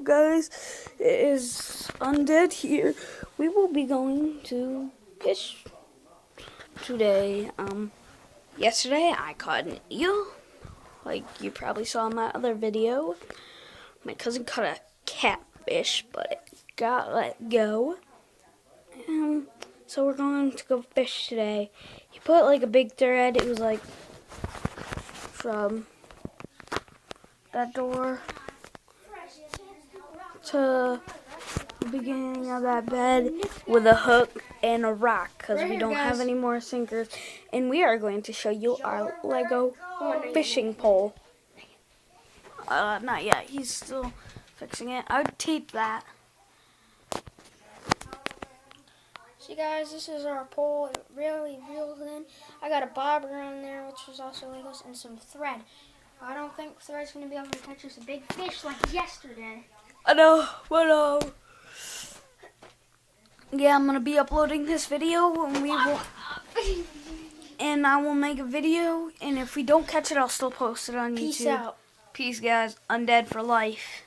guys? It is Undead here. We will be going to fish today. Yesterday I caught an eel, like you probably saw in my other video. My cousin caught a catfish, but it got let go. So we're going to go fish today. He put like a big thread. It was like from that door to the beginning of that bed with a hook and a rock because we don't have any more sinkers. And we are going to show you our Lego fishing pole. Not yet. He's still fixing it. I would tape that. See guys, this is our pole. It really reels in. I got a bobber on there, which was also Legos, and some thread. I don't think thread's going to be able to catch us a big fish like yesterday. I know, but yeah, I'm gonna be uploading this video, and I will make a video, and if we don't catch it, I'll still post it on YouTube. Peace out. Peace, guys. Undead for life.